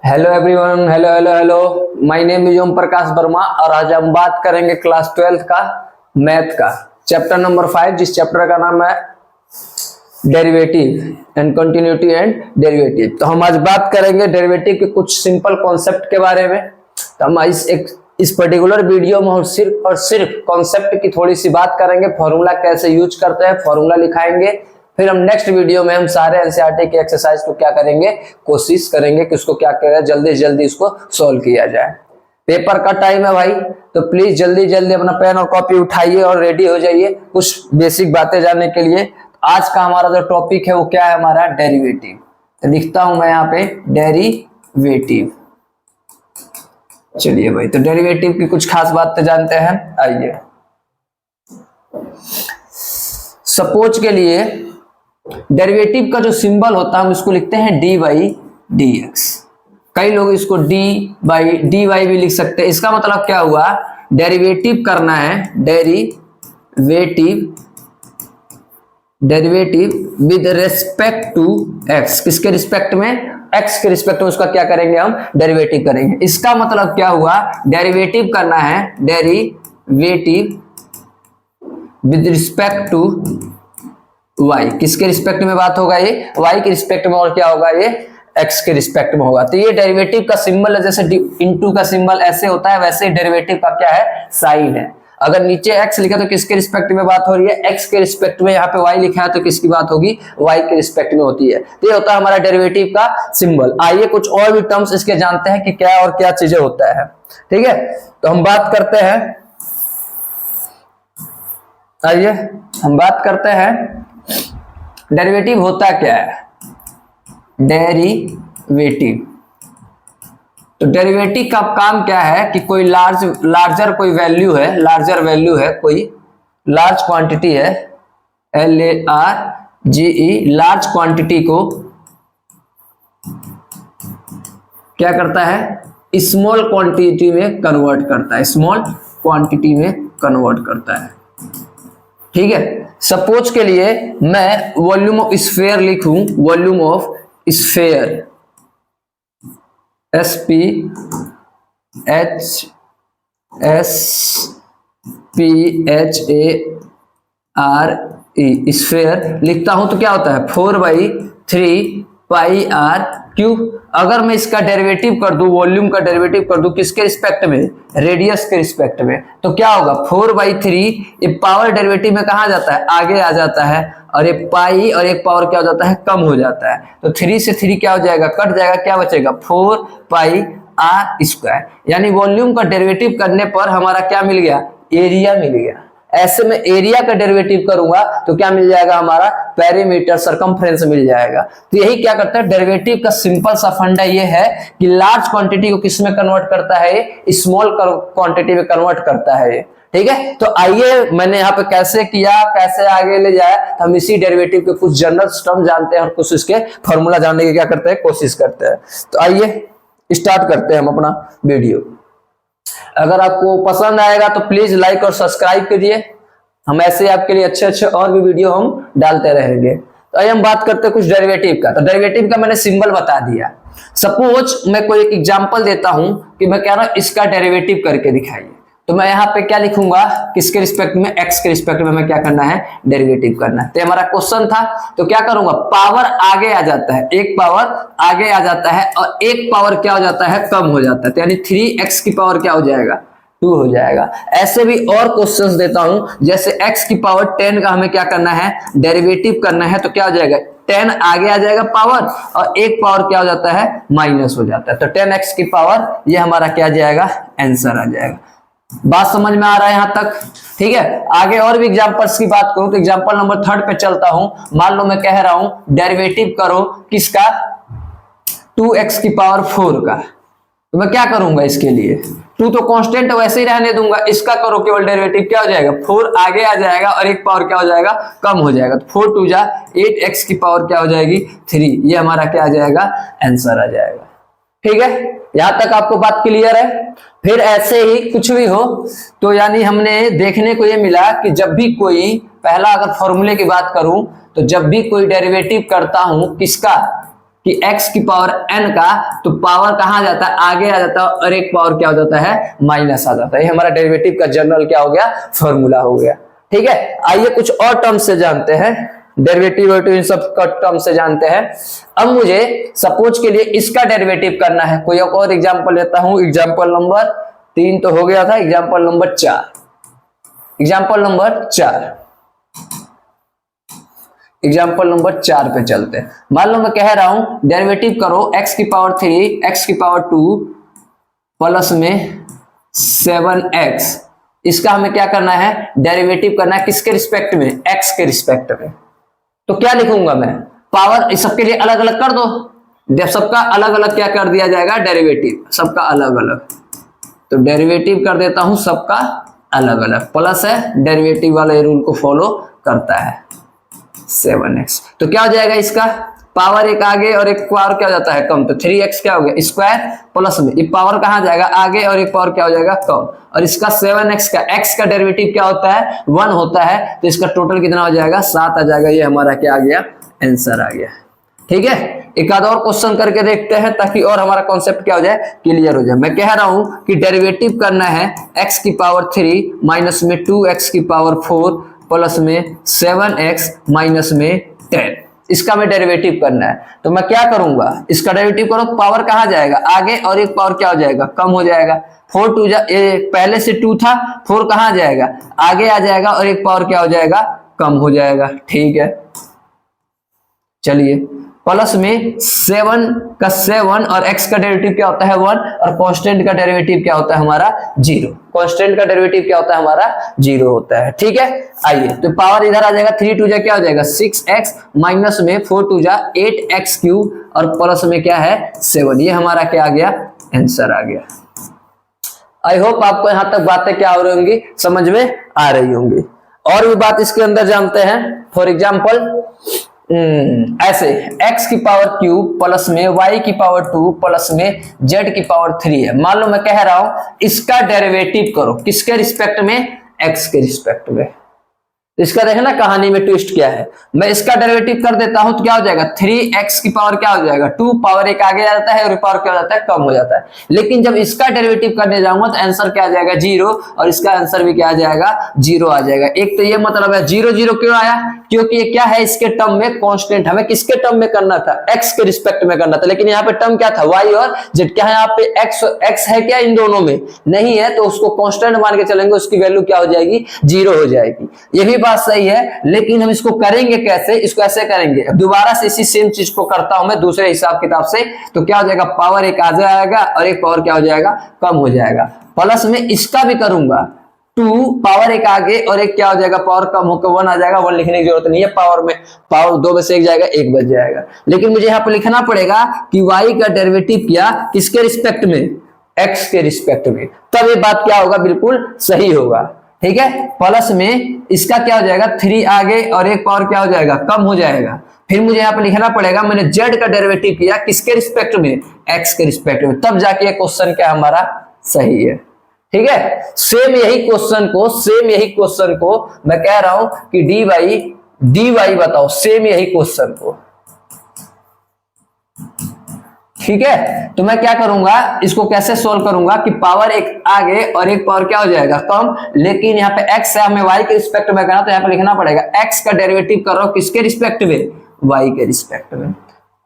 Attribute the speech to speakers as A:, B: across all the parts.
A: Hello everyone, hello hello hello. My name is Om Prakash Verma और आज हम बात करेंगे क्लास 12 का मैथ का चैप्टर नंबर 5, जिस चैप्टर का नाम है derivative and continuity and derivative. तो हम आज बात करेंगे डेरिवेटिव के कुछ सिंपल कॉन्सेप्ट के बारे में। तो हम इस पर्टिकुलर वीडियो में और सिर्फ कॉन्सेप्ट की थोड़ी सी बात करेंगे, फॉर्मूला कैसे यूज करते हैं, फॉर्मूला लिखाएंगे। फिर हम नेक्स्ट वीडियो में हम सारे एनसीईआरटी के एक्सरसाइज को क्या करेंगे, कोशिश करेंगे कि उसको क्या करें, जल्दी से जल्दी इसको सॉल्व किया जाए। पेपर का टाइम है भाई, तो प्लीज जल्दी जल्दी अपना पेन और कॉपी उठाइए और रेडी हो जाइए कुछ बेसिक बातें जानने के लिए। आज का हमारा जो टॉपिक है वो क्या है, हमारा डेरिवेटिव। तो लिखता हूं मैं यहाँ पे डेरिवेटिव। चलिए भाई, तो डेरिवेटिव की कुछ खास बातें जानते हैं, आइए। सपोज के लिए डेरिवेटिव का जो सिंबल होता है हम इसको लिखते हैं डी बाई डी एक्स। कई लोग इसको डी वाई भी लिख सकते हैं। इसका मतलब क्या हुआ, डेरिवेटिव करना है, derivative with respect to x. किसके रिस्पेक्ट में? एक्स के रिस्पेक्ट में उसका क्या करेंगे, हम डेरिवेटिव करेंगे। इसका मतलब क्या हुआ, डेरिवेटिव करना है, derivative with respect to y। किसके रिस्पेक्ट में बात होगा, ये y के रिस्पेक्ट में, और क्या होगा, ये x के रिस्पेक्ट में होगा। तो ये डेरिवेटिव का सिंबल है, जैसे इनटू का सिंबल ऐसे होता है, वैसे डेरिवेटिव का क्या है, साइन है। अगर नीचे x लिखा तो किसके रिस्पेक्ट में बात हो रही है, x के रिस्पेक्ट में। यहाँ पे y लिखा है तो किसकी बात होगी, y के रिस्पेक्ट में होती है। तो ये होता है हमारा डेरिवेटिव का सिंबल। आइए कुछ और भी टर्म्स इसके जानते हैं कि क्या और क्या चीजें होता है। ठीक है, तो हम बात करते हैं, आइए हम बात करते हैं डेरिवेटिव होता क्या है। डेरिवेटिव, तो डेरिवेटिव का काम क्या है कि कोई लार्जर कोई वैल्यू है, लार्जर वैल्यू है, कोई लार्ज क्वांटिटी है, LARGE, लार्ज क्वांटिटी को क्या करता है, स्मॉल क्वांटिटी में कन्वर्ट करता है, स्मॉल क्वांटिटी में कन्वर्ट करता है। ठीक है, सपोज के लिए मैं वॉल्यूम ऑफ स्फीयर लिखूं, volume of sphere, SPHSPHARE, sphere लिखता हूं तो क्या होता है, 4/3πr3। अगर मैं इसका डेरिवेटिव कर दूं, वॉल्यूम का डेरिवेटिव कर दूं, किसके रिस्पेक्ट में, रेडियस के रिस्पेक्ट में, तो क्या होगा, 4/3। ये पावर डेरिवेटिव में कहा जाता है, आगे आ जाता है, और एक पाई और एक पावर क्या हो जाता है, कम हो जाता है। तो 3 से 3 क्या हो जाएगा, कट जाएगा, क्या बचेगा, 4πr²। यानी वॉल्यूम का डेरिवेटिव करने पर हमारा क्या मिल गया, एरिया मिल गया। ऐसे में एरिया का डेरिवेटिव करूंगा तो क्या मिल जाएगा, हमारा पेरीमीटर, सरकमफ्रेंस मिल जाएगा। तो यही क्या करता है, डेरिवेटिव का सिंपल सा फंडा ये है कि लार्ज क्वांटिटी को किस में कन्वर्ट करता है, स्मॉल क्वांटिटी में कन्वर्ट करता है। ठीक है, तो आइए मैंने यहाँ पे कैसे किया, कैसे आगे ले जाए, तो हम इसी डेरिवेटिव के कुछ जनरल टर्म जानते हैं और कुछ इसके फॉर्मूला जानने की क्या करते हैं, कोशिश करते हैं। तो आइए स्टार्ट करते हैं हम अपना वीडियो। अगर आपको पसंद आएगा तो प्लीज लाइक और सब्सक्राइब करिए, हम ऐसे आपके लिए अच्छे अच्छे और भी वीडियो हम डालते रहेंगे। तो आइए हम बात करते हैं कुछ डेरिवेटिव का। तो डेरिवेटिव का मैंने सिंबल बता दिया। सपोज मैं कोई एक एग्जांपल देता हूं कि मैं कह रहा हूं इसका डेरिवेटिव करके दिखाइए, तो मैं यहाँ पे क्या लिखूंगा, किसके रिस्पेक्ट में, एक्स के रिस्पेक्ट में मैं क्या करना है, डेरिवेटिव करना है। तो हमारा क्वेश्चन था, तो क्या करूंगा, पावर आगे आ जाता है, एक पावर आगे आ जाता है और एक पावर क्या हो जाता है, कम हो जाता है। तो यानी 3x की पावर क्या हो जाएगा, 2 हो जाएगा। ऐसे भी और क्वेश्चंस देता हूं, जैसे x की पावर 10 का हमें क्या करना है, डेरिवेटिव करना है, तो क्या हो जाएगा, 10 आगे आ जाएगा पावर और एक पावर क्या हो जाता है, माइनस हो जाता है। तो 10x की पावर, ये हमारा क्या जाएगा, आंसर आ जाएगा। बात समझ में आ रहा है यहां तक? ठीक है, आगे और भी एग्जांपल्स की बात करूं तो एग्जांपल नंबर 3 पे चलता हूं। मान लो मैं कह रहा हूं डेरिवेटिव करो किसका, 2x की पावर 4 का, तो मैं क्या करूंगा इसके लिए, 2 तो कांस्टेंट वैसे ही रहने दूंगा, इसका करो केवल डेरिवेटिव, क्या हो जाएगा, 4 आगे आ जाएगा और एक पावर क्या हो जाएगा, कम हो जाएगा। तो 4 2 जा 8x की पावर क्या हो जाएगी, 3। ये हमारा क्या आ जाएगा, आंसर आ जाएगा। ठीक है, यहां तक आपको बात क्लियर है। फिर ऐसे ही कुछ भी हो तो यानी हमने देखने को ये मिला कि जब भी कोई, पहला अगर फॉर्मूले की बात करूं तो जब भी कोई डेरिवेटिव करता हूं किसका, कि x की पावर n का तो पावर कहाँ आ जाता है, आगे आ जाता है, और एक पावर क्या हो जाता है, माइनस आ जाता है। ये हमारा डेरिवेटिव का जनरल क्या हो गया, फॉर्मूला हो गया। ठीक है, आइए कुछ और टर्म से जानते हैं, डेरिवेटिव इन सब का टर्म से जानते हैं। अब मुझे सपोज के लिए इसका डेरिवेटिव करना है, कोई और एग्जांपल लेता हूं। एग्जांपल नंबर 3 तो हो गया था, एग्जांपल नंबर 4। एग्जांपल नंबर 4 पे चलते हैं। मान लो मैं कह रहा हूं डेरिवेटिव करो x की पावर 3 x की पावर 2 प्लस में 7x। इसका हमें क्या करना है, डेरिवेटिव करना है किसके रिस्पेक्ट में, x के रिस्पेक्ट में। तो क्या लिखूंगा मैं, पावर सबके लिए अलग अलग कर दो, जब सबका अलग अलग क्या कर दिया जाएगा, डेरिवेटिव सबका अलग अलग। तो डेरिवेटिव कर देता हूं सबका अलग अलग, प्लस है डेरिवेटिव वाले रूल को फॉलो करता है 7x। तो क्या हो जाएगा, इसका पावर एक आगे और एक पावर क्या हो जाता है, कम। तो 3x क्या हो गया, स्क्वायर प्लस में ये पावर कहां जाएगा, आगे, और एक पावर क्या हो जाएगा, कम। और इसका 7x का x का डेरिवेटिव क्या होता है, 1 होता है। तो इसका टोटल कितना हो जाएगा, 7 आ जाएगा। ये हमारा क्या आ गया, आंसर आ गया। ठीक है, एक आध और क्वेश्चन करके देखते हैं ताकि और हमारा कॉन्सेप्ट क्या हो जाए, क्लियर हो जाए। मैं कह रहा हूं कि डेरिवेटिव करना है x की पावर 3 माइनस में 2x की पावर 4 प्लस में 7x माइनस में 10। इसका मैं डेरिवेटिव करना है। तो मैं क्या करूंगा, इसका डेरिवेटिव करो, पावर कहां जाएगा, आगे, और एक पावर क्या हो जाएगा, कम हो जाएगा। 4 2 पहले से 2 था, 4 कहां जाएगा, आगे आ जाएगा, और एक पावर क्या हो जाएगा, कम हो जाएगा। ठीक है, चलिए, प्लस में 7 का 7 और x का डेरिवेटिव क्या होता है, 1, और कांस्टेंट का डेरिवेटिव क्या होता है हमारा, 0। कांस्टेंट का डेरिवेटिव क्या होता है हमारा, 0 होता है। ठीक है, आइए, तो पावर इधर आ जाएगा, 3 2 जा क्या हो जाएगा, 6x माइनस में 4 2 जा 8x क्यूब, और प्लस में क्या है, 7। ये हमारा क्या आ गया, आंसर आ गया। आई होप आपको यहां तक बातें क्या हो रही होंगी, समझ में आ रही होंगी। और भी बात इसके अंदर जानते हैं। फॉर एग्जाम्पल ऐसे x की पावर क्यूब प्लस में y की पावर 2 प्लस में z की पावर 3 है। मान लो मैं कह रहा हूं इसका डेरिवेटिव करो किसके रिस्पेक्ट में, x के रिस्पेक्ट में। इसका देखना कहानी में ट्विस्ट क्या है। मैं इसका डेरिवेटिव कर देता हूं तो क्या हो जाएगा, 3x की पावर क्या हो जाएगा, 2, पावर एक आगे आ जाता है और पावर क्या हो जाता है, कम हो जाता है। लेकिन जब इसका डेरिवेटिव करने जाऊंगा तो आंसर क्या आ जाएगा, 0, और इसका आंसर भी क्या आ जाएगा, 0 आ जाएगा। एक तो ये मतलब है 0 0 क्यों आया, क्योंकि ये क्या है, इसके टर्म में कांस्टेंट। हमें किसके टर्म में करना था, x के रिस्पेक्ट में करना था, लेकिन यहाँ पे टर्म क्या था, y और z। क्या है यहाँ पे, x है क्या इन दोनों में, नहीं है, तो उसको कांस्टेंट मान के चलेंगे, उसकी वैल्यू क्या हो जाएगी, 0 हो जाएगी। ये भी बात सही है, लेकिन हम इसको करेंगे कैसे, इसको ऐसे करेंगे। दोबारा से इसी सेम चीज को करता हूं मैं दूसरे हिसाब किताब से। तो क्या हो जाएगा, पावर एक आ जाएगा और एक पावर क्या हो जाएगा, कम हो जाएगा। प्लस में इसका भी करूंगा, 2, पावर एक आगे और एक क्या हो जाएगा, पावर कम होकर 1 आ जाएगा। 1 लिखने की जरूरत नहीं है, पावर में पावर 2 में से 1 जाएगा, 1 बच जाएगा। लेकिन मुझे यहाँ पे लिखना पड़ेगा कि y का डेरिवेटिव किया किसके रिस्पेक्ट में, x के रिस्पेक्ट में, तब ये बात क्या होगा, बिल्कुल सही होगा। ठीक है, प्लस में इसका क्या हो जाएगा, 3 आगे और एक पावर क्या हो जाएगा, कम हो जाएगा। फिर मुझे यहाँ पे लिखना पड़ेगा मैंने z का डेरिवेटिव किया किसके रिस्पेक्ट में, x के रिस्पेक्ट में, तब जाके क्वेश्चन क्या हमारा सही है। ठीक है, सेम यही क्वेश्चन को मैं कह रहा हूं कि dy बताओ, सेम यही क्वेश्चन को। ठीक है, तो मैं क्या करूंगा, इसको कैसे सोल्व करूंगा कि पावर एक आगे और एक पावर क्या हो जाएगा, कम। लेकिन यहाँ पे x है, हमें y के रिस्पेक्ट में करना, तो यहाँ पे लिखना पड़ेगा x का डेरिवेटिव कर रहा हूं किसके रिस्पेक्ट में, y के रिस्पेक्ट में।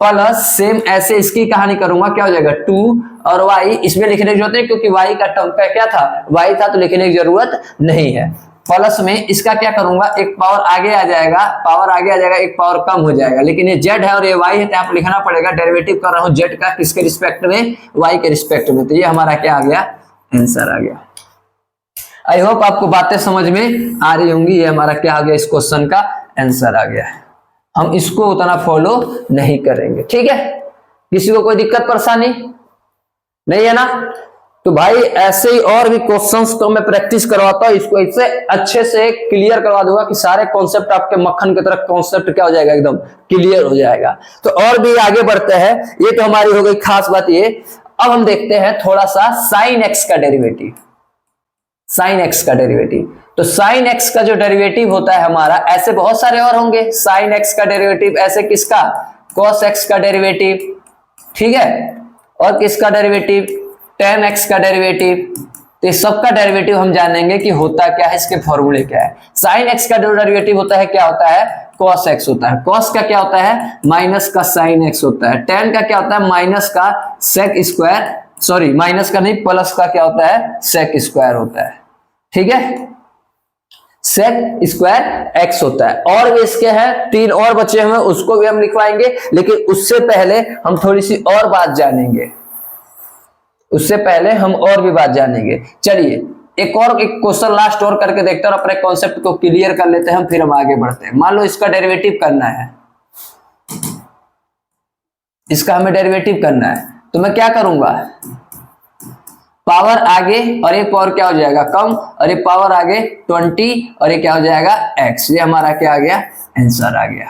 A: प्लस सेम ऐसे इसकी कहानी करूंगा, क्या हो जाएगा, 2 और y, इसमें लिखने की जरूरत नहीं क्योंकि y का टर्म का क्या था, y था, तो लिखने की जरूरत नहीं है। प्लस में इसका क्या करूंगा, एक पावर आगे आ जाएगा, एक पावर कम हो जाएगा। लेकिन ये z है और ये y है, तो यहाँ पे लिखना पड़ेगा डेरिवेटिव कर रहा हूं z का किसके रिस्पेक्ट में, y के रिस्पेक्ट में। तो ये हमारा क्या आ गया, आंसर आ गया। आई होप आपको बातें समझ में आ रही होंगी। ये हमारा क्या आ गया, इस क्वेश्चन का आंसर आ गया। हम इसको उतना फॉलो नहीं करेंगे। ठीक है, किसी को कोई दिक्कत परेशानी नहीं है ना। तो भाई ऐसे ही और भी क्वेश्चंस तो मैं प्रैक्टिस करवाता हूं, इसको इससे अच्छे से क्लियर करवा दूंगा कि सारे कॉन्सेप्ट आपके मक्खन की तरह कॉन्सेप्ट क्या हो जाएगा, एकदम क्लियर हो जाएगा। तो और भी आगे बढ़ते हैं, ये तो हमारी हो गई खास बात ये। अब हम देखते हैं थोड़ा सा साइन एक्स का डेरिवेटिव। तो साइन एक्स का जो डेरिवेटिव होता है हमारा, ऐसे बहुत सारे और होंगे। साइन एक्स का डेरिवेटिव ऐसे किसका, cos x का डेरिवेटिव, ठीक है, और किसका डेरिवेटिव, tan x का डेरिवेटिव। तो इस सब का डेरिवेटिव हम जानेंगे कि होता क्या है, इसके फॉर्मूले क्या है। sin x का जो डेरिवेटिव होता है क्या होता है, cos x होता है। cos का क्या होता है, माइनस का sin x होता है। tan का क्या होता है, माइनस का sec स्क्वायर, सॉरी माइनस का नहीं प्लस का क्या होता है, sec स्क्वायर होता है, ठीक है, sec स्क्वायर x होता है। और भी इसके हैं 3 और बचे हुए, उसको भी हम लिखवाएंगे, लेकिन उससे पहले हम थोड़ी सी और बात जानेंगे, उससे पहले हम और भी बात जानेंगे। चलिए एक क्वेश्चन लास्ट और करके देखते हैं और अपने कॉन्सेप्ट को क्लियर कर लेते हैं, फिर हम आगे बढ़ते हैं। मान लो इसका डेरिवेटिव करना है, इसका हमें डेरिवेटिव करना है, तो मैं क्या करूंगा, पावर आगे और एक पावर क्या हो जाएगा कम, और एक पावर आगे 20 और ये क्या हो जाएगा x। ये हमारा क्या आ गया, आंसर आ गया।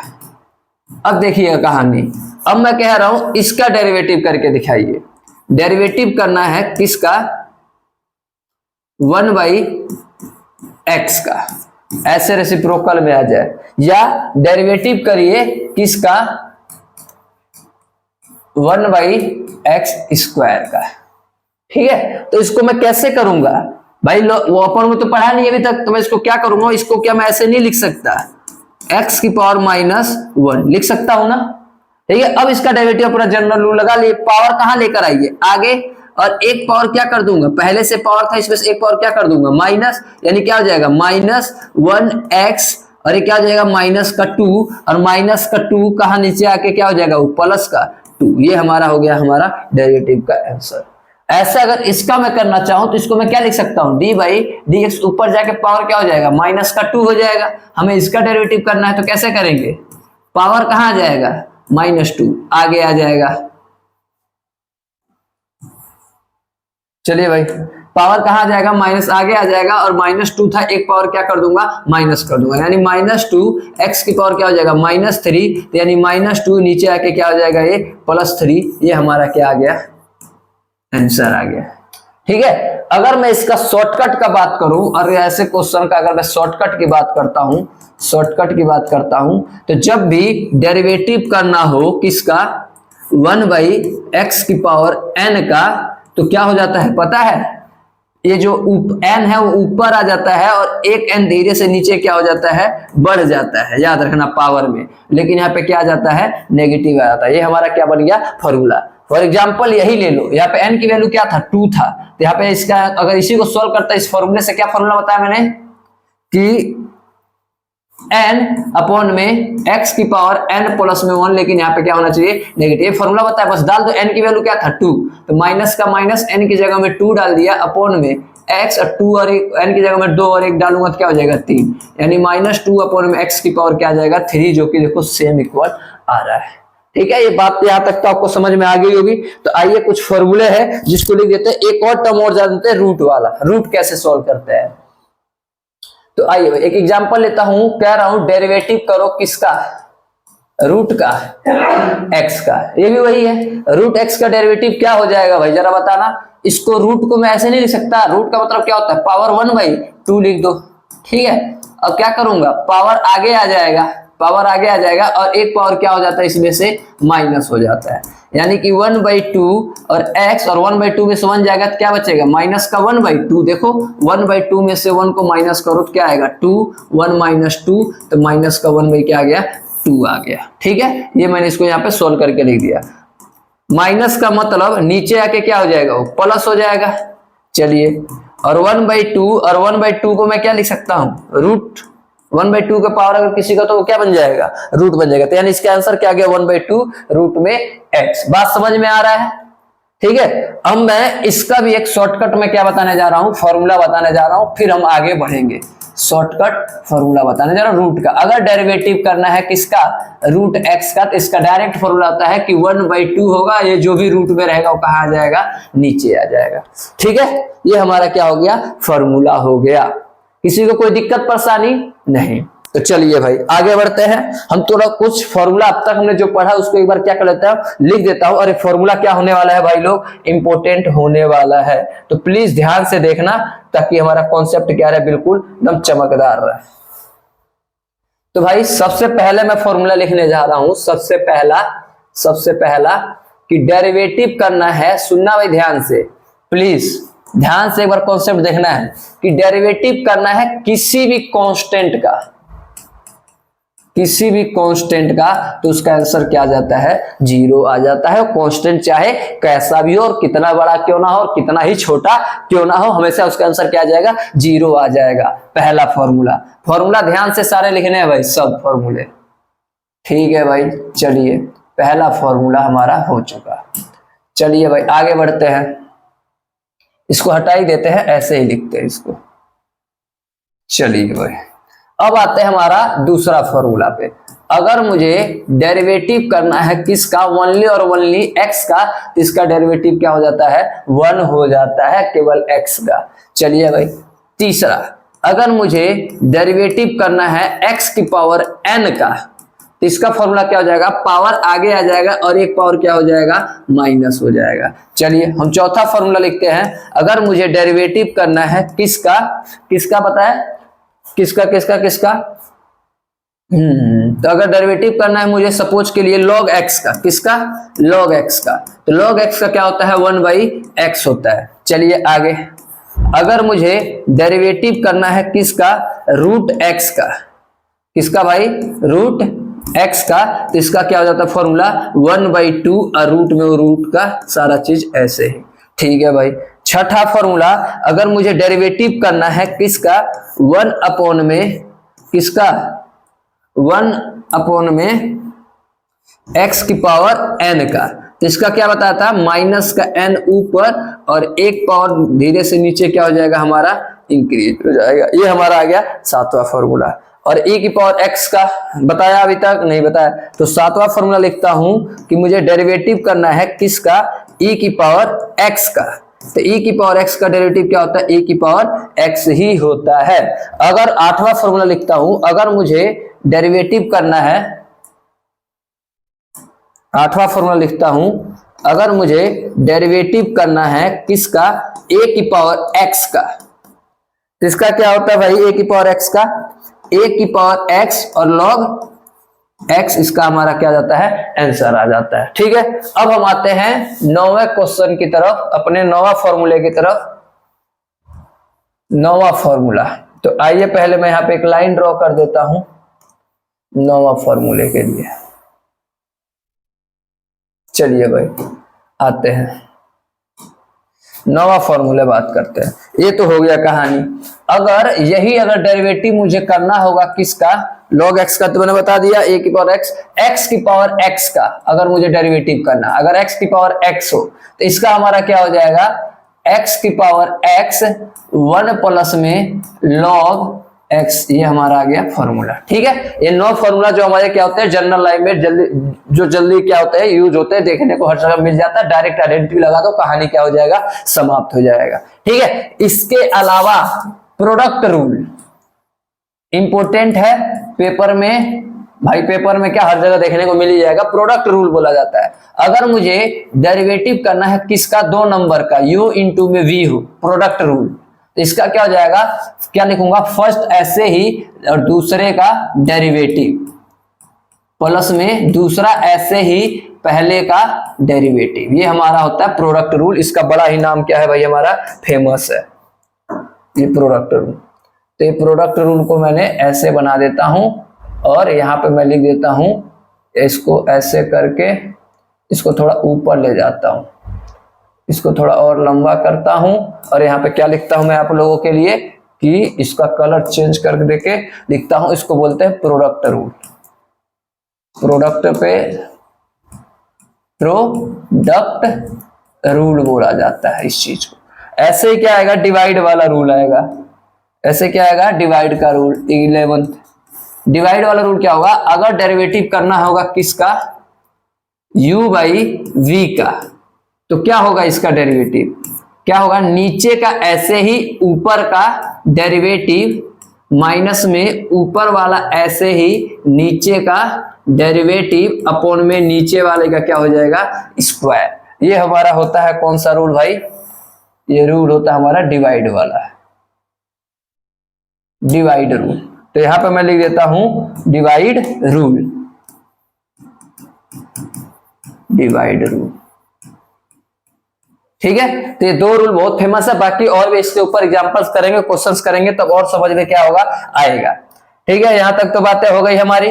A: अब देखिएगा कहानी, अब मैं कह रहा हूं इसका डेरिवेटिव करके दिखाइए। डेरिवेटिव करना है किसका, 1/x का, ऐसे रेसिप्रोकल में आ जाए, या डेरिवेटिव करिए किसका, 1/x स्क्वायर का, ठीक है। तो इसको मैं कैसे करूंगा भाई, वो अपन में तो पढ़ा नहीं अभी तक, तो मैं इसको क्या करूंगा, इसको क्या मैं ऐसे नहीं लिख सकता, x की पावर -1 लिख सकता हूं ना, ठीक है। अब इसका डेरिवेटिव पूरा जनरल रूल लगा लिए, पावर कहां लेकर आइए आगे, और एक पावर क्या कर दूंगा, पहले से पावर था इसमें से एक पावर क्या कर दूंगा माइनस, यानी क्या हो जाएगा -1x, और ये क्या हो जाएगा माइनस का 2, और माइनस का 2 कहां नीचे आके क्या हो जाएगा, वो प्लस का 2। ये हमारा हो गया हमारा डेरिवेटिव का आंसर। ऐसा अगर इसका मैं करना चाहूं तो इसको मैं क्या लिख सकता हूं, d/dx, ऊपर जाके पावर क्या हो जाएगा माइनस का 2 हो जाएगा। हमें इसका डेरिवेटिव करना है तो कैसे करेंगे, पावर कहां आ जाएगा -2 आगे आ जाएगा। चलिए भाई पावर कहां आ जाएगा, माइनस आगे आ जाएगा, और -2 था, एक पावर क्या कर दूंगा माइनस कर दूंगा, यानी -2 x की पावर क्या हो जाएगा -3, तो यानी -2 नीचे आके क्या हो जाएगा ये +3। ये हमारा क्या आ गया, आंसर आ गया, ठीक है। अगर मैं इसका शॉर्टकट का बात करूं, और ऐसे क्वेश्चन का अगर मैं शॉर्टकट की बात करता हूं, शॉर्टकट की बात करता हूं, तो जब भी डेरिवेटिव करना हो किसका, 1/x की पावर n का, तो क्या हो जाता है पता है, ये जो n है वो ऊपर आ जाता है, और एक n धीरे से नीचे क्या हो जाता है, बढ़ जाता है, याद रखना पावर में। लेकिन यहाँ पे क्या आ जाता है, नेगेटिव आ जाता है। ये हमारा क्या बन गया फॉर्मूला। फॉर एग्जाम्पल यही ले लो, यहाँ पे n की वैल्यू क्या था 2 था, तो यहाँ पे इसका अगर इसी को सोल्व करता है, इस फॉर्मूले से क्या फॉर्मूला बताया मैंने कि n अपॉन में x की पावर n प्लस में 1, लेकिन यहाँ पे क्या होना चाहिए नेगेटिव। फॉर्मूला बताया, बस डाल दो, n की वैल्यू क्या था 2, तो माइनस का माइनस n की जगह में 2 डाल दिया, अपॉन में x, और 2 और एक n की जगह में 2 और 1 डालूंगा तो क्या हो जाएगा 3, यानी -2 अपॉन में x की पावर क्या आ जाएगा 3, जो कि देखो सेम इक्वल आ रहा है, ठीक है। ये बात यहाँ तक तो आपको समझ में आ गई होगी। तो आइए कुछ फॉर्मूले हैं जिसको लिख देते हैं, एक और टर्म और जानते हैं, रूट वाला, रूट कैसे सॉल्व करते हैं। तो आइए एक एग्जांपल लेता हूं, कह रहा हूं डेरिवेटिव करो किसका, रूट का x का, ये भी वही है, रूट x का डेरिवेटिव क्या हो जाएगा भाई जरा बताना। इसको रूट को मैं ऐसे नहीं लिख सकता, रूट का मतलब क्या होता है, पावर 1/2 लिख दो, ठीक है। अब क्या करूंगा, पावर आगे आ जाएगा, पावर आगे आ जाएगा, और एक पावर क्या हो जाता है इसमें से माइनस हो जाता है, यानी कि 1/2 और x, और 1/2 में से 1 जाएगा तो क्या बचेगा माइनस का 1/2। देखो 1/2 में से 1 को माइनस करो तो क्या आएगा 2, 1 - 2, तो माइनस का 1 क्या आ गया 2 आ गया, ठीक है। ये मैंने इसको यहाँ पे सोल्व करके लिख दिया। माइनस का मतलब नीचे आके क्या हो जाएगा, वो प्लस हो जाएगा। चलिए, और 1/2, और 1/2 को मैं क्या लिख सकता हूँ, रूट 1/2 का पावर अगर किसी का तो वो क्या बन जाएगा, रूट बन जाएगा। तो यानी इसका आंसर क्या गया 1/2 रूट में x। बात समझ में आ रहा है, ठीक है। अब मैं इसका भी एक शॉर्टकट में क्या बताने जा रहा हूं, फॉर्मूला बताने जा रहा हूं, फिर हम आगे बढ़ेंगे। शॉर्टकट फॉर्मूला बताने जा रहा हूं रूट का। अगर डेरिवेटिव करना है किसका, रूट x का, तो इसका डायरेक्ट फॉर्मूला आता है कि 1/2 होगा, ये जो भी रूट में रहेगा वो कहां आ जाएगा, नीचे आ जाएगा, ठीक है। ये हमारा क्या हो गया, फॉर्मूला हो गया। किसी को कोई दिक्कत परेशानी नहीं। तो चलिए भाई आगे बढ़ते हैं। हम थोड़ा कुछ फॉर्मूला अब तक हमने जो पढ़ा उसको एक बार क्या कर लेता हूं, लिख देता हूं। और फॉर्मूला क्या होने वाला है भाई लोग, इंपॉर्टेंट होने वाला है, तो प्लीज ध्यान से देखना ताकि हमारा कॉन्सेप्ट क्या रहे, बिल्कुल एकदम चमकदार रहे। तो भाई सबसे पहले मैं फॉर्मूला लिखने जा रहा हूं, सबसे पहला सबसे पहला कि डेरिवेटिव करना है, सुनना भाई ध्यान से, प्लीज ध्यान से एक बार कॉन्सेप्ट देखना है कि डेरिवेटिव करना है किसी भी कांस्टेंट का, किसी भी कांस्टेंट का, तो उसका आंसर क्या आ जाता है, 0 आ जाता है। कांस्टेंट चाहे कैसा भी हो और कितना बड़ा क्यों ना हो और कितना ही छोटा क्यों ना हो, हमेशा उसका आंसर क्या आ जाएगा, 0 आ जाएगा। पहला फॉर्मूला, फॉर्मूला ध्यान से सारे लिखने हैं भाई, सब फॉर्मूले, ठीक है भाई। चलिए पहला फॉर्मूला हमारा हो चुका। चलिए भाई आगे बढ़ते हैं, इसको हटा ही देते हैं, ऐसे ही लिखते हैं इसको। चलिए भाई अब आते हैं हमारा दूसरा फॉर्मूला पे। अगर मुझे डेरिवेटिव करना है किसका, ओनली और ओनली x का, तो इसका डेरिवेटिव क्या हो जाता है, 1 हो जाता है, केवल x का। चलिए भाई तीसरा, अगर मुझे डेरिवेटिव करना है x की पावर n का, तो इसका फॉर्मूला क्या हो जाएगा, पावर आगे आ जाएगा और एक पावर क्या हो जाएगा, माइनस हो जाएगा। चलिए हम चौथा फॉर्मूला लिखते हैं। अगर मुझे डेरिवेटिव करना है किसका, किसका पता है, किसका किसका किसका, तो अगर डेरिवेटिव करना है मुझे सपोज के लिए log x का, किसका, log x का, तो log x का क्या होता है, 1/x होता है। चलिए आगे, अगर मुझे डेरिवेटिव करना है किसका, रूट x का, किसका भाई, रूट x का, तो इसका क्या हो जाता है फॉर्मूला, 1/2 और रूट में रूट का सारा चीज ऐसे ही, ठीक है भाई। छठा फॉर्मूला, अगर मुझे डेरिवेटिव करना है किसका, 1 में किसका, 1 में x की पावर n का, तो इसका क्या बताता है, माइनस का n ऊपर और एक पावर धीरे से नीचे क्या हो जाएगा हमारा, इंक्रीज हो जाएगा। ये हमारा आ गया सातवां फॉर्मूला। और e की पावर x का बताया, अभी तक नहीं बताया, तो सातवां फॉर्मूला लिखता हूं कि मुझे डेरिवेटिव करना है किसका, e की पावर x का, तो e की पावर x का डेरिवेटिव क्या होता है, e की पावर x ही होता है। अगर आठवां फॉर्मूला लिखता हूं, अगर मुझे डेरिवेटिव करना है, आठवां फॉर्मूला लिखता हूं, अगर मुझे डेरिवेटिव करना है किसका, a की पावर x का, तो इसका क्या होता है भाई, a की पावर x का, a की पावर x और log x, इसका हमारा क्या जाता है, आंसर आ जाता है। ठीक है, अब हम आते हैं 9वें क्वेश्चन की तरफ, अपने 9वां फॉर्मूले की तरफ। 9वां फॉर्मूला, तो आइए पहले मैं यहां पे एक लाइन ड्रॉ कर देता हूं 9वां फॉर्मूले के लिए। चलिए भाई आते हैं 9वां फॉर्मूले बात करते हैं। ये तो हो गया कहानी। अगर डेरिवेटिव मुझे करना होगा किसका, log x का, तो मैंने बता दिया a की पावर x की पावर x का, अगर मुझे डेरिवेटिव करना, अगर x की पावर x हो तो इसका हमारा क्या हो जाएगा, x की पावर x 1 प्लस में log x, ये हमारा आ गया फॉर्मूला। ठीक है, ये 9 फॉर्मूला जो हमारे क्या होते हैं जनरल लाइन में जल्दी क्या होता है, यूज होते हैं, देखने को हर जगह मिल जाता है, डायरेक्ट आइडेंटिटी लगा दो, कहानी क्या हो जाएगा, समाप्त हो जाएगा। ठीक है, इसके अलावा प्रोडक्ट रूल इंपोर्टेंट है पेपर में, भाई पेपर में क्या हर जगह देखने को मिल ही जाएगा, प्रोडक्ट रूल बोला जाता है। अगर मुझे डेरिवेटिव करना है किसका, 2 नंबर का, u इंटू में v हो, प्रोडक्ट रूल, तो इसका क्या हो जाएगा, क्या लिखूंगा, फर्स्ट ऐसे ही और दूसरे का डेरिवेटिव प्लस में दूसरा ऐसे ही पहले का डेरिवेटिव, ये हमारा होता है प्रोडक्ट रूल। इसका बड़ा ही नाम क्या है भाई, हमारा फेमस है ये प्रोडक्ट रूल। तो ये प्रोडक्ट रूल को मैंने ऐसे बना देता हूं और यहां पे मैं लिख देता हूं, इसको ऐसे करके इसको थोड़ा ऊपर ले जाता हूं, इसको थोड़ा और लंबा करता हूं और यहाँ पे क्या लिखता हूं मैं आप लोगों के लिए, कि इसका कलर चेंज करके देके लिखता हूं, इसको बोलते हैं प्रोडक्ट रूल। प्रोडक्ट पे प्रोडक्ट रूल बोला जाता है इस चीज को। ऐसे क्या आएगा, डिवाइड वाला रूल आएगा, ऐसे क्या आएगा, डिवाइड का रूल। 11th डिवाइड वाला रूल क्या होगा, अगर डेरिवेटिव करना होगा किसका, u बाई v का, तो क्या होगा इसका डेरिवेटिव, क्या होगा, नीचे का ऐसे ही ऊपर का डेरिवेटिव माइनस में ऊपर वाला ऐसे ही नीचे का डेरिवेटिव अपॉन में नीचे वाले का क्या हो जाएगा, स्क्वायर। ये हमारा होता है कौन सा रूल भाई, ये रूल होता है हमारा डिवाइड वाला, डिवाइड रूल। तो यहां पे मैं लिख देता हूं डिवाइड रूल। Divide rule. ठीक है, तो ये दो रूल बहुत फेमस है, बाकी और भी इसके ऊपर एग्जांपल्स करेंगे, क्वेश्चंस करेंगे, तब और समझ में क्या होगा आएगा। ठीक है, यहां तक तो बातें हो गई हमारी।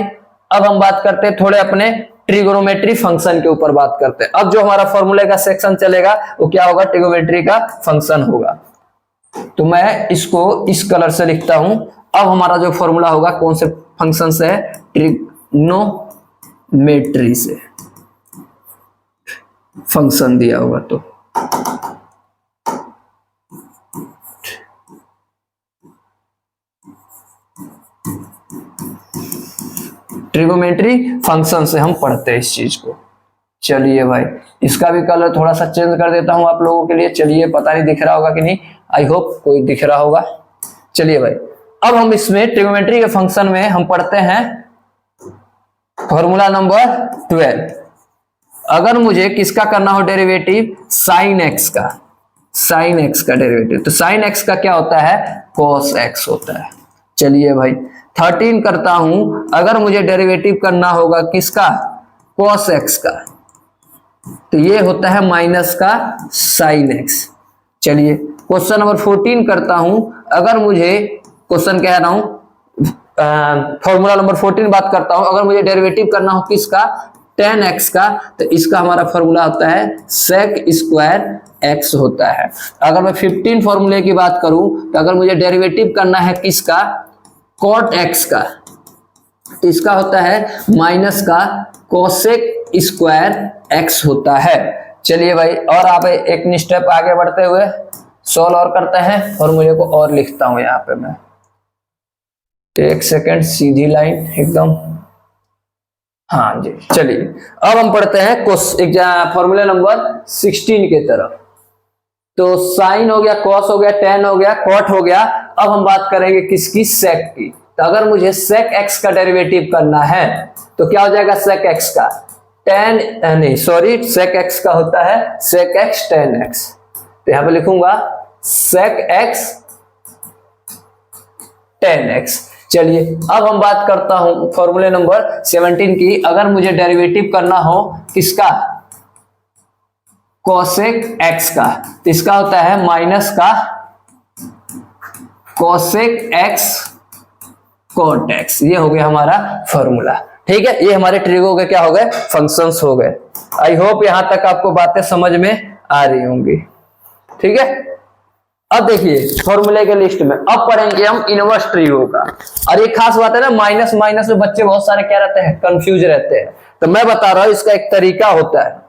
A: अब हम बात करते हैं थोड़े अपने ट्रिगोनोमेट्री फंक्शन के ऊपर बात करते हैं। अब जो हमारा फॉर्मूले का सेक्शन चलेगा वो क्या होगा, ट्रिगोनोमेट्री का फंक्शन होगा। तो मैं इसको इस कलर से लिखता हूं। अब हमारा जो फॉर्मूला होगा कौन से फंक्शन से है, ट्रिग्नोमेट्री से फंक्शन दिया होगा। तो ट्रिगोनोमेट्री फंक्शन से हम पढ़ते हैं इस चीज को। चलिए भाई, इसका भी कलर थोड़ा सा चेंज कर देता हूं आप लोगों के लिए। चलिए, पता नहीं दिख रहा होगा कि नहीं, आई होप कोई दिख रहा होगा। चलिए भाई, अब हम इसमें ट्रिगोनोमेट्री के फंक्शन में हम पढ़ते हैं फॉर्मूला नंबर 12। अगर मुझे किसका करना हो डेरिवेटिव, साइन एक्स का, साइन एक्स का डेरिवेटिव, तो साइन एक्स का क्या होता है, कॉस एक्स होता है। चलिए भाई, 13 करता हूं, अगर मुझे डेरिवेटिव करना होगा किसका, कॉस एक्स का, तो ये होता है माइनस का साइन एक्स। चलिए, क्वेश्चन नंबर 14 करता हूं, अगर मुझे क्वेश्चन कह रहा हूं, फॉर्मूला नंबर 14 बात करता हूं, अगर मुझे डेरिवेटिव करना हो किसका, tan x का, तो इसका हमारा फॉर्मूला होता है sec स्क्वायर x होता है। अगर मैं 15 फॉर्मूले की बात करूं, तो अगर मुझे डेरिवेटिव करना है किसका, cot x का, तो इसका होता है माइनस का कोसेक स्क्वायर x होता है। चलिए भाई, और आप एक स्टेप आगे बढ़ते हुए सोल्व और करते हैं। फॉर्मूले को और लिखता हूं यहाँ पे मैं, एक सेकेंड, सीधी लाइन एकदम, हाँ जी। चलिए, अब हम पढ़ते हैं फॉर्मूले नंबर 16 के तरफ। तो साइन हो गया, कॉस हो गया, टेन हो गया, कॉट हो गया। अब हम बात करेंगे किसकी, सेक की। तो अगर मुझे सेक एक्स का डेरिवेटिव करना है तो क्या हो जाएगा, सेक एक्स का टेन, नहीं सॉरी, सेक एक्स का होता है सेक एक्स टेन एक्स। तो यहां पे लिखूंगा सेक एक्स टेन एक्स। चलिए, अब हम बात करता हूं फॉर्मूले नंबर 17 की। अगर मुझे डेरिवेटिव करना हो किसका, कोसेक एक्स का, तो इसका होता है माइनस का कोसेक एक्स कोट एक्स। ये हो गया हमारा फॉर्मूला। ठीक है, ये हमारे ट्रिगो के क्या हो गए, फंक्शंस हो गए। आई होप यहां तक आपको बातें समझ में आ रही होंगी। ठीक है, अब देखिए फॉर्मूले के लिस्ट में अब पढ़ेंगे हम इनवर्स ट्रिगो का। और ये खास बात है ना, माइनस माइनस में बच्चे बहुत सारे क्या रहते हैं, कंफ्यूज रहते हैं। तो मैं बता रहा हूं, इसका एक तरीका होता है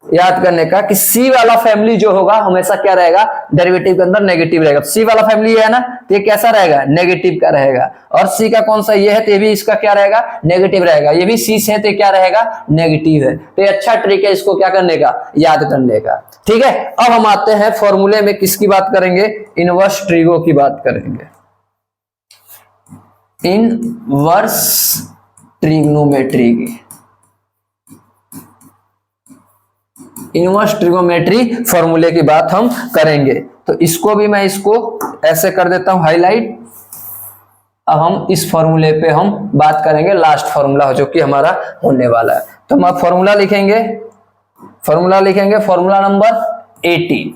A: याद करने का कि सी वाला फैमिली जो होगा हमेशा क्या रहेगा, डेरिवेटिव के अंदर नेगेटिव रहेगा। सी वाला फैमिली है ना, तो ये कैसा रहेगा, नेगेटिव का रहेगा। और सी का कौन सा ये है, तो ये भी इसका क्या रहेगा, नेगेटिव रहेगा। ये भी सी से है तो क्या रहेगा, नेगेटिव है। तो ये अच्छा ट्रिक है इसको क्या करने का, याद करने का। ठीक है, अब हम आते हैं फॉर्मूले में, किसकी बात करेंगे, इनवर्स ट्रिगो की बात करेंगे। इनवर्स ट्रिग्नोमेट्री की, इनवर्स ट्रिगोमेट्री फॉर्मूले की बात हम करेंगे। तो इसको भी मैं इसको ऐसे कर देता हूं हाईलाइट। अब हम इस फॉर्मूले पे हम बात करेंगे, लास्ट फॉर्मूला जो कि हमारा होने वाला है। तो हम फॉर्मूला लिखेंगे, फॉर्मूला नंबर 18।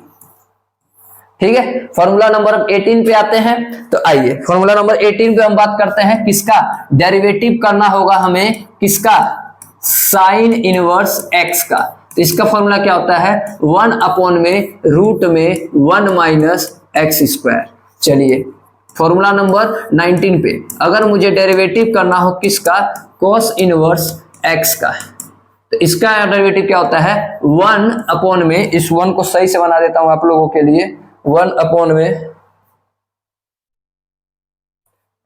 A: ठीक है, फॉर्मूला नंबर 18 पे आते हैं। तो आइए फॉर्मूला नंबर 18 पे हम बात करते हैं किसका, डेरिवेटिव करना होगा हमें किसका, साइन इनवर्स एक्स का। तो इसका फॉर्मूला क्या होता है, 1 अपॉन में रूट में 1 माइनस एक्स स्क्वायर। चलिए फॉर्मूला नंबर 19 पे, अगर मुझे डेरिवेटिव करना हो किसका, कोस इनवर्स एक्स का, तो इसका डेरिवेटिव क्या होता है, 1 अपॉन में, इस 1 को सही से बना देता हूं आप लोगों के लिए, 1 अपॉन में,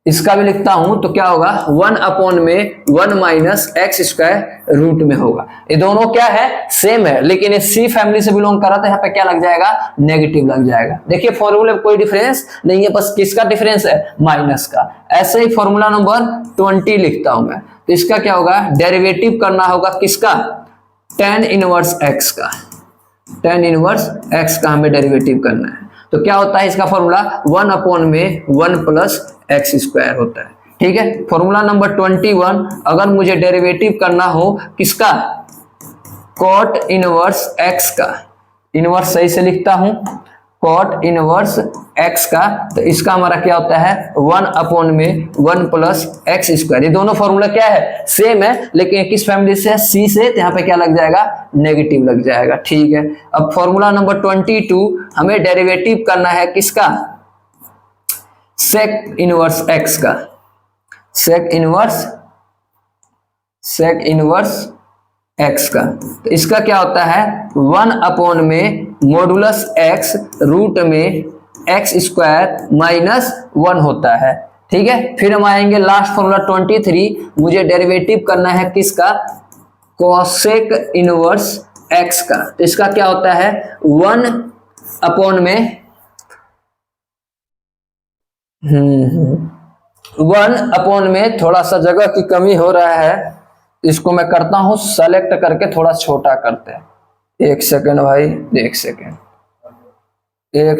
A: इसका भी लिखता हूं तो क्या होगा, 1 अपॉन में 1 माइनस एक्स स्क्वायर रूट में होगा। ये दोनों क्या है, सेम है, लेकिन ये सी फैमिली से बिलोंग कर रहा था, यहाँ पे क्या लग जाएगा, नेगेटिव लग जाएगा। देखिए फॉर्मूले में कोई डिफरेंस नहीं है, बस किसका डिफरेंस है, माइनस का। ऐसे ही फॉर्मूला नंबर 20 लिखता हूं मैं। तो इसका क्या होगा, डेरिवेटिव करना होगा किसका, tan इनवर्स एक्स का, tan इनवर्स एक्स का हमें डेरिवेटिव करना है। तो क्या होता है इसका फॉर्मूला, 1 अपॉन में 1 प्लस एक्स स्क्वायर होता है। ठीक है, फॉर्मूला नंबर 21, अगर मुझे डेरिवेटिव करना हो किसका, कॉट इनवर्स एक्स का, इनवर्स सही से लिखता हूं, कॉट इनवर्स एक्स का, तो इसका हमारा क्या होता है 1/1 प्लस एक्स स्क्वायर। ये दोनों फॉर्मूला क्या है सेम है, लेकिन किस फैमिली से है सी से, तो यहाँ पे क्या लग जाएगा नेगेटिव लग जाएगा। ठीक है, अब फॉर्मूला नंबर 22 हमें डेरिवेटिव करना है किसका, सेक इनवर्स एक्स का, सेक इनवर्स एक्स का। तो इसका क्या होता है 1/, मॉडुलस एक्स रूट में एक्स स्क्वायर माइनस 1 होता है। ठीक है, फिर हम आएंगे लास्ट फॉर्मूला 23, मुझे डेरिवेटिव करना है किसका, कोसेक इनवर्स एक्स का। तो इसका क्या होता है 1/, 1/, थोड़ा सा जगह की कमी हो रहा है, इसको मैं करता हूं सेलेक्ट करके थोड़ा छोटा करते हैं। 1 सेकेंड भाई, 1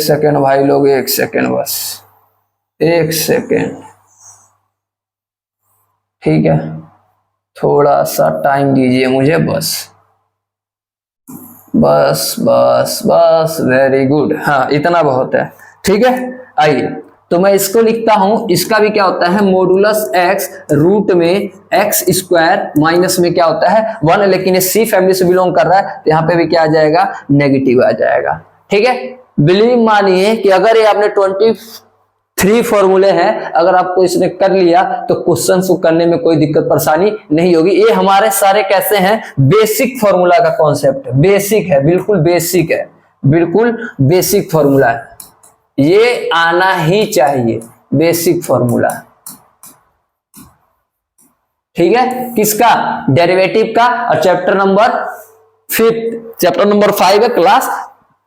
A: सेकेंड भाई लोग, 1 सेकेंड बस, 1 सेकेंड। ठीक है, थोड़ा सा टाइम दीजिए मुझे, बस, वेरी गुड। हाँ, इतना बहुत है। ठीक है, आइए तो मैं इसको लिखता हूं, इसका भी क्या होता है मॉडुलस एक्स रूट में एक्स स्क्वायर माइनस में क्या होता है 1, लेकिन ये सी फैमिली से बिलोंग कर रहा है, तो यहाँ पे भी क्या आ जाएगा नेगेटिव आ जाएगा। ठीक है, बिलीव मानिए कि अगर ये आपने 23 फॉर्मूले हैं, अगर आपको इसने कर लिया तो क्वेश्चन को करने में कोई दिक्कत परेशानी नहीं होगी। ये हमारे सारे कैसे हैं बेसिक फॉर्मूला का कॉन्सेप्ट, बेसिक है, बिल्कुल बेसिक है, बिल्कुल बेसिक फॉर्मूला है, ये आना ही चाहिए बेसिक फॉर्मूला। ठीक है, किसका डेरिवेटिव का, और चैप्टर नंबर 5 है क्लास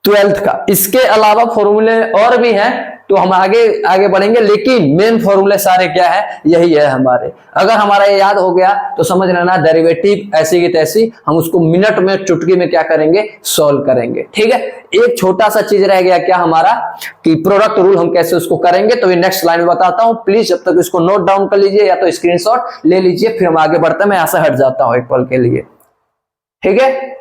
A: 12th का। इसके अलावा फॉर्मूले और भी हैं, तो हम आगे बढ़ेंगे, लेकिन मेन फॉर्मूले सारे क्या है यही है हमारे। अगर हमारा ये याद हो गया तो समझ लेना डेरिवेटिव ऐसी की तैसी हम उसको मिनट में चुटकी में क्या करेंगे सॉल्व करेंगे। ठीक है, एक छोटा सा चीज रह गया क्या हमारा कि प्रोडक्ट रूल हम कैसे उसको करेंगे, तो ये नेक्स्ट लाइन में बताता हूं। प्लीज जब तक इसको नोट डाउन कर लीजिए या तो स्क्रीनशॉट ले लीजिए, फिर हम आगे बढ़ते हैं। मैं यहां से हट जाता हूं एक पल के लिए। ठीक है,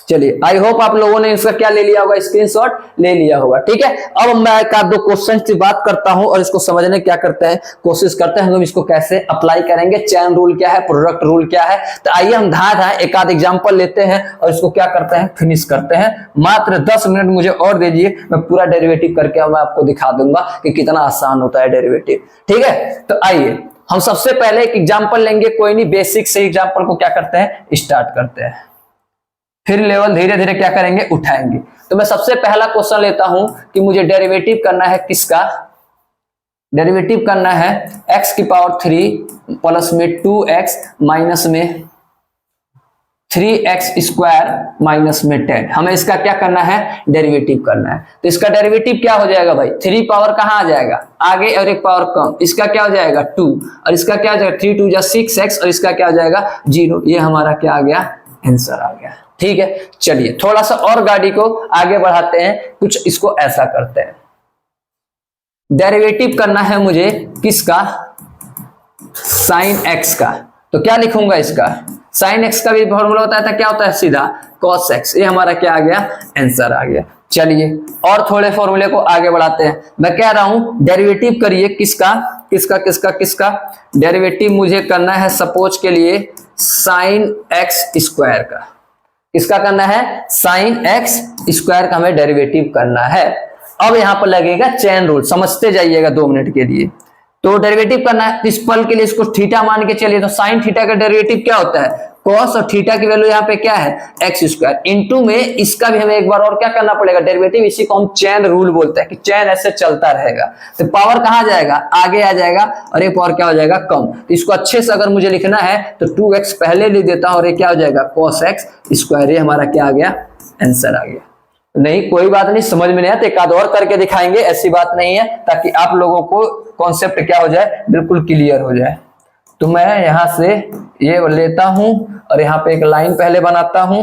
A: चलिए, आई होप आप लोगों ने इसका क्या ले लिया होगा, स्क्रीनशॉट ले लिया होगा। ठीक है, अब मैं एक आध दो क्वेश्चन की बात करता हूं और इसको समझने क्या करते हैं कोशिश करते हैं हम इसको कैसे अप्लाई करेंगे, चेन रूल क्या है, प्रोडक्ट रूल क्या है। तो आइए हम धाए एक आध एग्जांपल लेते हैं और इसको क्या करते हैं फिनिश करते हैं। मात्र 10 मिनट मुझे और दे दीजिए, मैं पूरा डेरिवेटिव करके मैं आपको दिखा दूंगा कि कितना आसान होता है डेरिवेटिव। ठीक है, तो आइए हम सबसे पहले एक एग्जाम्पल लेंगे, कोई नहीं बेसिक से एग्जाम्पल को क्या करते हैं स्टार्ट करते हैं, फिर लेवल धीरे धीरे क्या करेंगे उठाएंगे। तो मैं सबसे पहला क्वेश्चन लेता हूं कि मुझे डेरिवेटिव करना है किसका, डेरिवेटिव करना है x की पावर 3 प्लस में 2x माइनस में 3x स्क्वायर माइनस में 10। हमें इसका क्या करना है डेरिवेटिव करना है। तो इसका डेरिवेटिव क्या हो जाएगा भाई, 3 पावर कहां आ जाएगा आगे और एक पावर कम, इसका क्या हो जाएगा 2 और इसका क्या हो जाएगा 3 2 जा 6x और इसका क्या हो जाएगा 0। ये हमारा क्या आ गया आंसर आ गया। ठीक है, चलिए थोड़ा सा और गाड़ी को आगे बढ़ाते हैं, कुछ इसको ऐसा करते हैं। डेरिवेटिव करना है मुझे किसका साइन x का। तो क्या लिखूंगा इसका साइन x का भी फॉर्मूला बताया था क्या होता है सीधा cos x। ये हमारा क्या आ गया आंसर आ गया। चलिए और थोड़े फॉर्मूले को आगे बढ़ाते हैं। मैं कह रहा हूं डेरिवेटिव करिए किसका किसका किसका किसका डेरिवेटिव मुझे करना है सपोज के लिए साइन x स्क्वायर का। किसका करना है साइन x स्क्वायर का हमें डेरिवेटिव करना है। अब यहां पर लगेगा चेन रूल, समझते जाइएगा 2 मिनट के लिए। तो डेरिवेटिव करना है इस पल के लिए इसको थीटा मान के चलिए। तो साइन थीटा का डेरिवेटिव क्या होता है कॉस, और थीटा की वैल्यू यहाँ पे क्या है एक्स स्क्वायर इनटू में इसका भी हमें एक बार और क्या करना पड़ेगा डेरिवेटिव। इसी को हम चेन रूल बोलते हैं कि चेन ऐसे चलता रहेगा। तो पावर कहां जाएगा आगे आ जाएगा और एक पावर क्या हो जाएगा कम। तो इसको अच्छे से अगर मुझे लिखना है तो 2x पहले लिख देता हूं और ये क्या हो जाएगा cos x स्क्वायर। ये हमारा क्या आ गया आंसर आ गया। नहीं कोई बात नहीं, समझ में नहीं आया तो एक आध और करके दिखाएंगे, ऐसी बात नहीं है, ताकि आप लोगों को कॉन्सेप्ट क्या हो जाए बिल्कुल क्लियर हो जाए। तो मैं यहां से ये लेता हूं और यहां पे एक लाइन पहले बनाता हूं,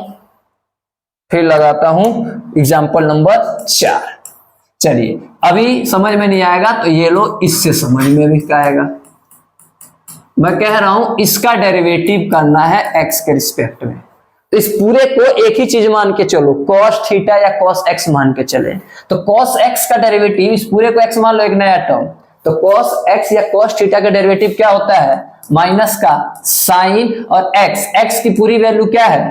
A: फिर लगाता हूं एग्जाम्पल नंबर 4। चलिए अभी समझ में नहीं आएगा तो ये लो इससे समझ में भी आएगा। मैं कह रहा हूं इसका डेरिवेटिव करना है x के रिस्पेक्ट में। तो इस पूरे को एक ही चीज मान के चलो, cos थीटा या cos x मान के चले। तो cos x का डेरिवेटिव, इस पूरे को x मान लो, एक नया टर्म, तो cos x या cos थीटा का डेरिवेटिव क्या होता है, माइनस का साइन और x की पूरी वैल्यू क्या है,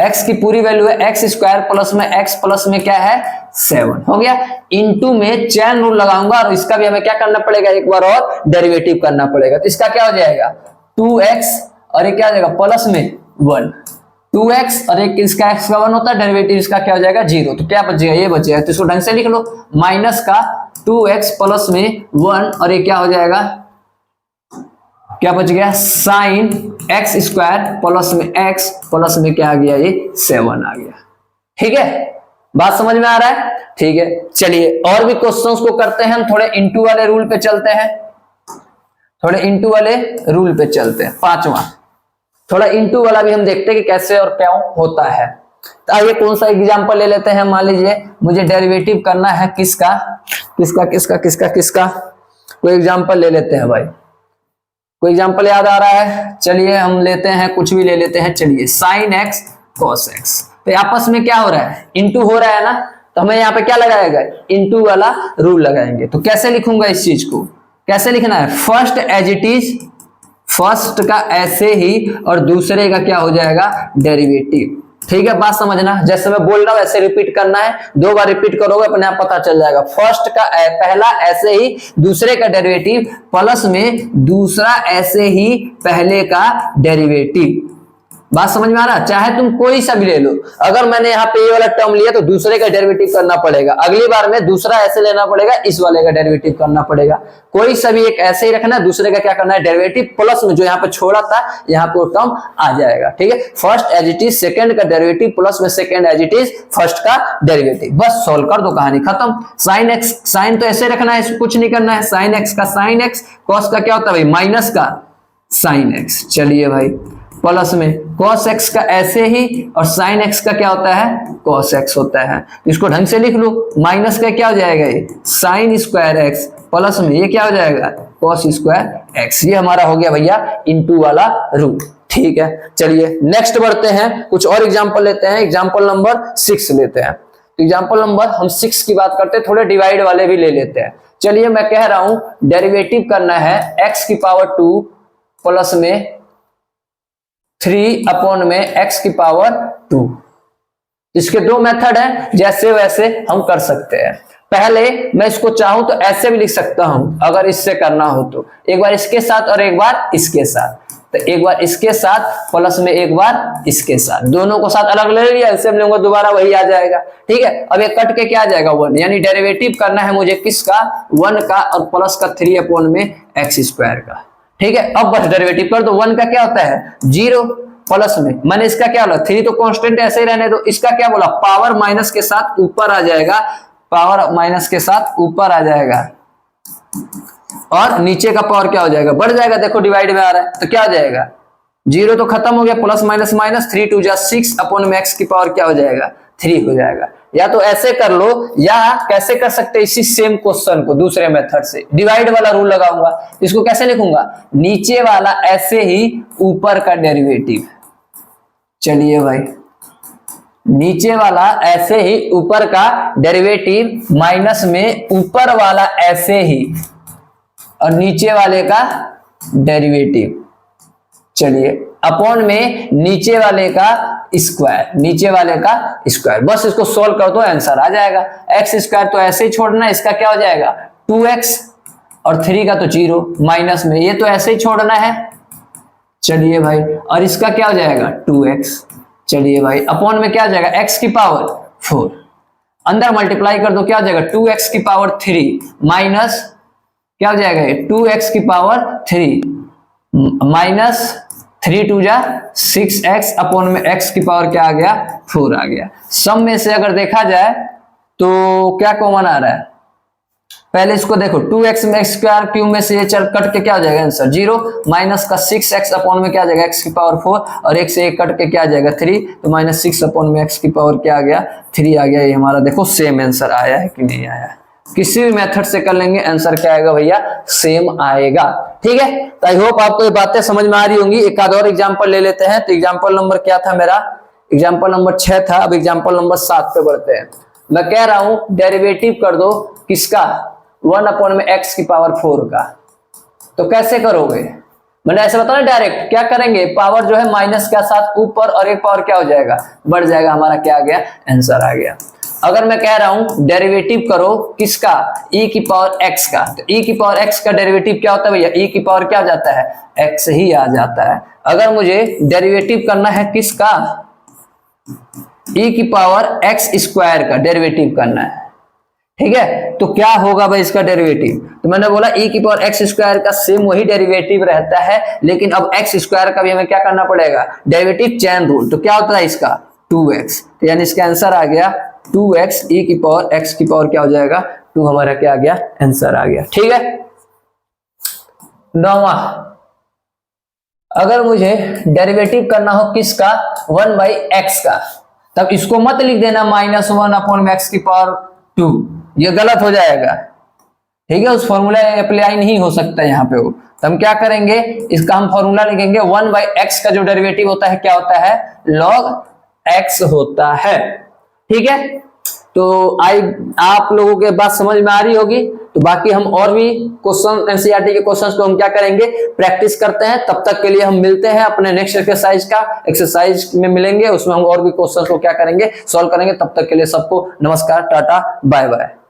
A: x की पूरी वैल्यू है x स्क्वायर प्लस में x प्लस में क्या है 7 हो गया। इनटू में चैन रूल लगाऊंगा और इसका भी हमें क्या करना पड़ेगा, एक बार और डेरिवेटिव करना पड़ेगा। तो इसका क्या हो जाएगा 2x और ये क्या हो जाएगा प्लस में 1, 2x और एक इसका x का 1 होता है, डेरिवेटिव इसका क्या हो जाएगा 0। तो क्या बचेगा, ये बचेगा। तो इसको ढंग से लिख लो, माइनस का 2x प्लस में 1 और ये क्या हो जाएगा, क्या बच गया साइन x स्क्वायर प्लस में x प्लस में क्या आ गया, ये 7 आ गया। ठीक है, बात समझ में आ रहा है। ठीक है, चलिए और भी क्वेश्चंस को करते हैं हम, थोड़े इनटू वाले रूल पे चलते हैं, थोड़े इनटू वाले रूल पे चलते हैं। पांचवा, थोड़ा इनटू वाला भी हम देखते हैं कि कैसे और क्यों होता है। तो आइए कौन सा एग्जांपल ले लेते हैं। मान लीजिए मुझे डेरिवेटिव करना है किसका किसका किसका किसका किसका, कोई एग्जांपल ले लेते हैं भाई, कोई एग्जांपल याद आ रहा है, चलिए हम लेते हैं, कुछ भी ले लेते हैं। चलिए साइन एक्स कॉस एक्स, तो आपस में क्या हो रहा है, इनटू हो रहा है ना, तो हमें यहाँ पे क्या लगाएगा, इनटू वाला रूल लगाएंगे। तो कैसे लिखूंगा इस चीज को, कैसे लिखना है, first as it is, first का ऐसे ही और दूसरे का क्या हो जाएगा डेरिवेटिव। ठीक है, बात समझना, जैसे मैं बोल रहा हूं वैसे रिपीट करना है, 2 बार रिपीट करोगे अपने आप पता चल जाएगा। फर्स्ट का पहला ऐसे ही दूसरे का डेरिवेटिव प्लस में दूसरा ऐसे ही पहले का डेरिवेटिव। बात समझ में आ रहा, चाहे तुम कोई सा भी ले लो, अगर मैंने यहाँ पे ये वाला टर्म लिया तो दूसरे का डेरिवेटिव करना पड़ेगा, अगली बार में दूसरा ऐसे लेना पड़ेगा, इस वाले का डेरिवेटिव करना पड़ेगा। कोई सा भी एक ऐसे ही रखना है, दूसरे का क्या करना है डेरिवेटिव प्लस में जो यहाँ पे छोड़ा था यहाँ पे वो टर्म आ जाएगा। ठीक है, first as it is second का डेरिवेटिव प्लस में second as it is first का डेरिवेटिव, बस सोल्व कर दो, कहानी खत्म। साइन एक्स, साइन तो ऐसे रखना है, कुछ नहीं करना है, साइन एक्स का साइन एक्स, कॉस का क्या होता है भाई माइनस का साइन एक्स, चलिए भाई प्लस में cos x का ऐसे ही और sin x का क्या होता है cos x होता है। इसको ढंग से लिख लो, माइनस का क्या हो जाएगा ये sin स्क्वायर x प्लस में ये क्या हो जाएगा cos स्क्वायर x। ये हमारा हो गया भैया इनटू वाला रूल। ठीक है, चलिए नेक्स्ट बढ़ते हैं, कुछ और एग्जांपल लेते हैं। एग्जांपल नंबर 6 लेते हैं। तो एग्जांपल नंबर हम 6 की बात करते हैं, थोड़े डिवाइड वाले भी ले लेते हैं। चलिए मैं कह रहा हूं डेरिवेटिव करना है x की पावर 2 प्लस में 3 अपॉन में x की पावर 2। इसके 2 मेथड है, जैसे वैसे हम कर सकते हैं। पहले मैं इसको चाहूं तो ऐसे भी लिख सकता हूं, अगर इससे करना हो तो एक बार इसके साथ और एक बार इसके साथ। तो एक बार इसके साथ प्लस में एक बार इसके साथ, दोनों को साथ अलग ले लिया, ऐसे हम लोगों दोबारा वही आ जाएगा। ठीक है, अब ये कट के क्या आ जाएगा 1, यानी डेरिवेटिव करना है मुझे किसका 1 का और प्लस का 3 अपॉन में x स्क्वायर का। ठीक है, अब बस डेरिवेटिव कर दो, 1 का क्या होता है 0 प्लस में, मैंने इसका क्या बोला 3 तो कांस्टेंट ऐसे ही रहने दो, इसका क्या बोला पावर माइनस के साथ ऊपर आ जाएगा, पावर माइनस के साथ ऊपर आ जाएगा और नीचे का पावर क्या हो जाएगा बढ़ जाएगा। देखो डिवाइड में आ रहा है तो क्या हो जाएगा 0 तो खत्म हो गया, प्लस माइनस माइनस 3 2 जा 6 अपॉन में x की पावर क्या हो जाएगा 3 हो जाएगा। या तो ऐसे कर लो या कैसे कर सकते हैं, इसी सेम क्वेश्चन को दूसरे मेथड से डिवाइड वाला रूल लगाऊंगा। इसको कैसे लिखूंगा, नीचे वाला ऐसे ही ऊपर का डेरिवेटिव। चलिए भाई नीचे वाला ऐसे ही ऊपर का डेरिवेटिव माइनस में ऊपर वाला ऐसे ही और नीचे वाले का डेरिवेटिव। चलिए अपॉन में नीचे वाले का स्क्वायर, नीचे वाले का स्क्वायर, बस इसको सोल्व कर दो आंसर आ जाएगा। एक्स स्क्वायर तो ऐसे ही छोड़ना है, इसका क्या हो जाएगा 2x और 3 का तो 0 माइनस में ये तो ऐसे ही छोड़ना है। चलिए भाई और इसका क्या हो जाएगा 2x। चलिए भाई अपॉन में क्या हो जाएगा x की पावर 4, अंदर मल्टीप्लाई कर दो क्या हो जाएगा 2x की पावर 3 माइनस क्या हो जाएगा 2x की पावर 3 माइनस 3 2 जा 6x अपॉन में x की पावर क्या आ गया 4 आ गया। सम में से अगर देखा जाए तो क्या कॉमन आ रहा है, पहले इसको देखो 2x में x स्क्वायर क्यूब में से ये चल कट के क्या हो जाएगा आंसर 0 माइनस का 6x अपॉन में क्या आ जाएगा x की पावर 4 और एक से एक कट के क्या आ जाएगा 3 तो माइनस 6 अपॉन में x की पावर क्या आ गया 3 आ गया। ये हमारा देखो सेम आंसर आया है कि नहीं आया, किसी भी मेथड से कर लेंगे आंसर क्या आएगा भैया, सेम आएगा। ठीक है, तो आई होप आपको ये बातें समझ में आ रही होंगी। एक आध और एग्जांपल ले लेते हैं। तो एग्जांपल नंबर क्या था मेरा, एग्जांपल नंबर 6 था। अब एग्जांपल नंबर 7 पे बढ़ते हैं। मैं कह रहा हूं डेरिवेटिव कर दो किसका, 1/x⁴ का। तो कैसे करोगे, मैंने ऐसे बताया डायरेक्ट क्या करेंगे, पावर जो है माइनस के साथ ऊपर और एक पावर क्या हो जाएगा, बढ़ जाएगा। हमारा क्या आ गया, आंसर आ गया। अगर मैं कह रहा हूं डेरिवेटिव करो किसका, e⁴x का, तो e⁴x का डेरिवेटिव क्या होता है भैया, e की पावर क्या आ जाता है, x ही आ जाता है। अगर मुझे डेरिवेटिव करना है किसका, e⁴x² का डेरिवेटिव करना है, ठीक है, तो क्या होगा भाई इसका डेरिवेटिव। तो मैंने बोला e⁴x² का सेम वही डेरिवेटिव रहता है, लेकिन अब x² का भी हमें क्या करना पड़ेगा, डेरिवेटिव चेन रूल। तो क्या होता है इसका 2x, तो यानी इसका आंसर आ गया 2x, e⁴x की पावर क्या हो जाएगा 2, हमारा क्या आ गया, आंसर आ गया। ठीक है, 9वां, अगर मुझे डेरिवेटिव करना हो किसका 1/x का, तब इसको मत लिख देना -1/x⁴2, ये गलत हो जाएगा। ठीक है, उस फॉर्मूला अप्लाई नहीं हो सकता यहाँ पे वो। तो हम क्या करेंगे, इसका हम फॉर्मूला लिखेंगे 1/x का जो डेरिवेटिव होता है क्या होता है, log x होता है। ठीक है, तो आप लोगों के बात समझ में आ रही होगी। तो बाकी हम और भी क्वेश्चन एनसीईआरटी के क्वेश्चंस को हम क्या करेंगे, प्रैक्टिस करते हैं। तब तक के लिए हम मिलते हैं अपने नेक्स्ट एक्सरसाइज में मिलेंगे, उसमें हम और भी क्वेश्चंस को क्या करेंगे, सॉल्व करेंगे। तब तक के लिए सबको नमस्कार, टाटा, बाय बाय।